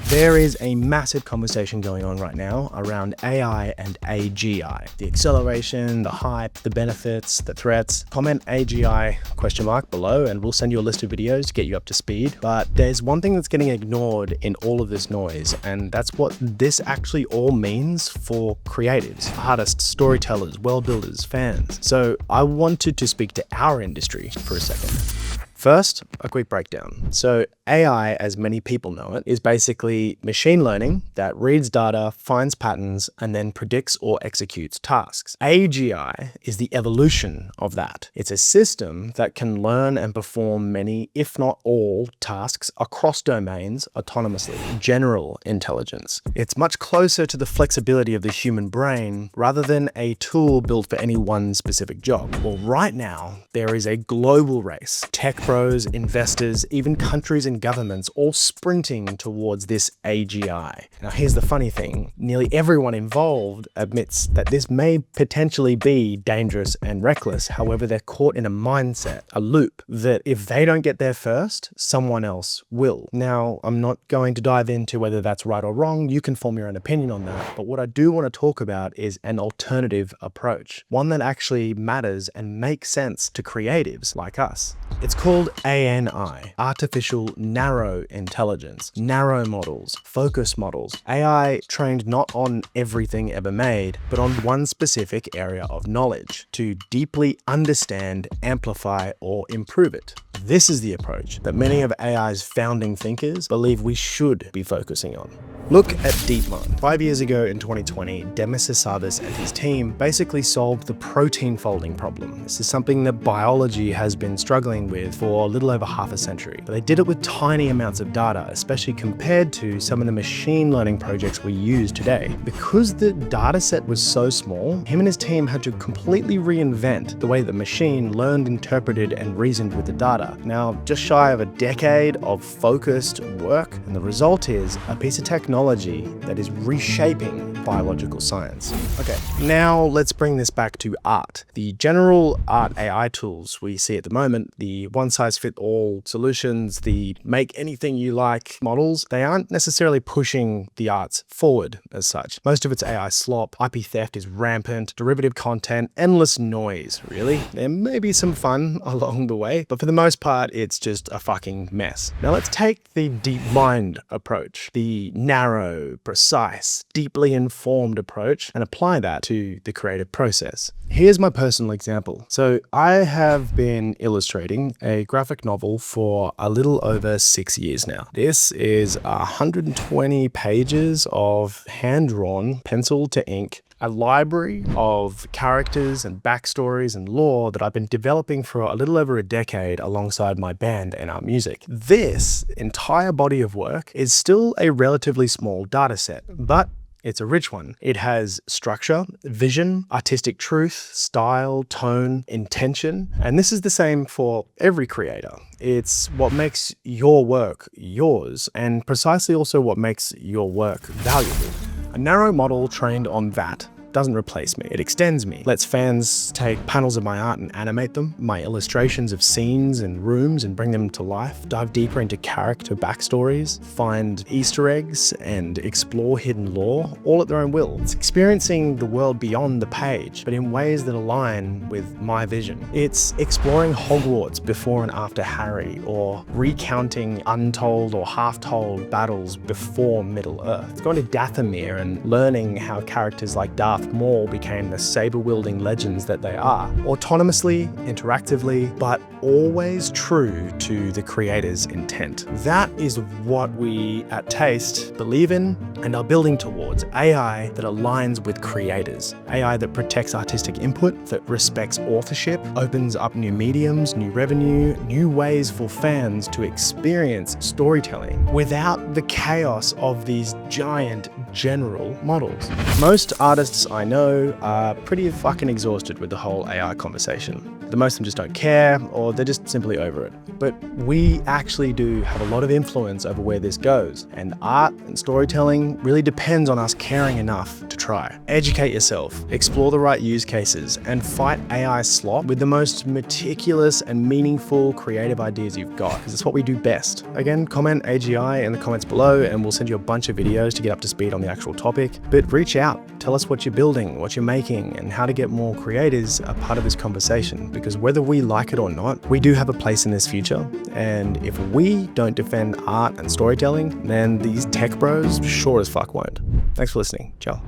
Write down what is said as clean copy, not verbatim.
There is a massive conversation going on right now around AI and AGI. The acceleration, the hype, the benefits, the threats. Comment AGI ? Below and we'll send you a list of videos to get you up to speed. But there's one thing that's getting ignored in all of this noise, and that's what this actually all means for creatives, artists, storytellers, world builders, fans. So I wanted to speak to our industry for a second. First, a quick breakdown. So AI, as many people know it, is basically machine learning that reads data, finds patterns, and then predicts or executes tasks. AGI is the evolution of that. It's a system that can learn and perform many, if not all, tasks across domains autonomously. General intelligence. It's much closer to the flexibility of the human brain rather than a tool built for any one specific job. Well, right now, there is a global race. Tech pros, investors, even countries and governments all sprinting towards this AGI. Now here's the funny thing, nearly everyone involved admits that this may potentially be dangerous and reckless. However, they're caught in a mindset, a loop, that if they don't get there first, someone else will. Now, I'm not going to dive into whether that's right or wrong. You can form your own opinion on that. But what I do want to talk about is an alternative approach, one that actually matters and makes sense to creatives like us. It's called ANI, Artificial Narrow Intelligence, narrow models, focus models, AI trained not on everything ever made, but on one specific area of knowledge to deeply understand, amplify, or improve it. This is the approach that many of AI's founding thinkers believe we should be focusing on. Look at DeepMind. 5 years ago in 2020, Demis Hassabis and his team basically solved the protein folding problem. This is something that biology has been struggling with for a little over half a century. But they did it with tiny amounts of data, especially compared to some of the machine learning projects we use today. Because the data set was so small, him and his team had to completely reinvent the way the machine learned, interpreted, and reasoned with the data. Now, just shy of a decade of focused work, and the result is a piece of technology that is reshaping biological science. Okay, now let's bring this back to art. The general art AI tools we see at the moment, the one-size-fits-all solutions, the make anything you like models, they aren't necessarily pushing the arts forward as such. Most of it's AI slop, IP theft is rampant, derivative content, endless noise, really. There may be some fun along the way, but for the most part, it's just a fucking mess. Now let's take the DeepMind approach, the narrow, precise, deeply informed approach, and apply that to the creative process. Here's my personal example. So I have been illustrating a graphic novel for a little over 6 years now. This is 120 pages of hand-drawn, pencil to ink, a library of characters and backstories and lore that I've been developing for a little over a decade alongside my band and our music. This entire body of work is still a relatively small data set, but it's a rich one. It has structure, vision, artistic truth, style, tone, intention, and this is the same for every creator. It's what makes your work yours, and precisely also what makes your work valuable. A narrow model trained on that doesn't replace me, it extends me. Lets fans take panels of my art and animate them, my illustrations of scenes and rooms and bring them to life, dive deeper into character backstories, find Easter eggs and explore hidden lore, all at their own will. It's experiencing the world beyond the page, but in ways that align with my vision. It's exploring Hogwarts before and after Harry, or recounting untold or half-told battles before Middle-earth. It's going to Dathomir and learning how characters like Darth Maul became the saber-wielding legends that they are, autonomously, interactively, but always true to the creator's intent. That is what we at Taste believe in and are building towards. AI that aligns with creators. AI that protects artistic input, that respects authorship, opens up new mediums, new revenue, new ways for fans to experience storytelling without the chaos of these giant general models. Most artists I know are pretty fucking exhausted with the whole AI conversation. The most of them just don't care, or they're just simply over it. But we actually do have a lot of influence over where this goes, and art and storytelling really depends on us caring enough to try. Educate yourself, explore the right use cases, and fight AI slop with the most meticulous and meaningful creative ideas you've got, because it's what we do best. Again, comment AGI in the comments below, and we'll send you a bunch of videos to get up to speed on the actual topic. But reach out, tell us what you're building, what you're making, and how to get more creators a part of this conversation, because whether we like it or not, we do have a place in this future. And if we don't defend art and storytelling, then these tech bros sure as fuck won't. Thanks for listening. Ciao.